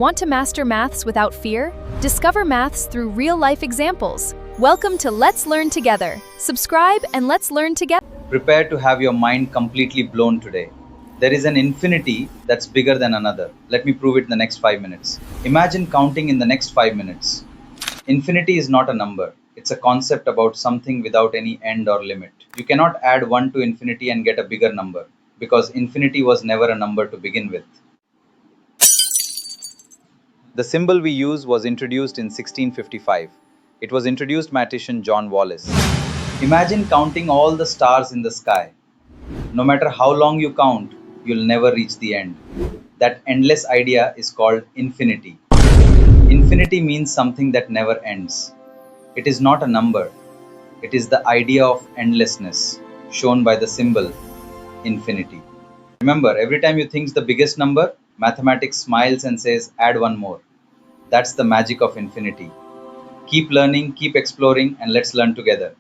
Want to master maths without fear? Discover maths through real-life examples. Welcome to Let's Learn Together. Subscribe and let's learn together. Prepare to have your mind completely blown today. There is an infinity that's bigger than another. Let me prove it in the next 5 minutes. Imagine counting in the next 5 minutes. Infinity is not a number. It's a concept about something without any end or limit. You cannot add 1 to infinity and get a bigger number because infinity was never a number to begin with. The symbol we use was introduced in 1655. It was introduced by mathematician John Wallis. Imagine counting all the stars in the sky. No matter how long you count, you'll never reach the end. That endless idea is called infinity. Infinity means something that never ends. It is not a number. It is the idea of endlessness, shown by the symbol infinity. Remember, every time you think the biggest number, mathematics smiles and says, add one more. That's the magic of infinity. Keep learning, keep exploring, and let's learn together.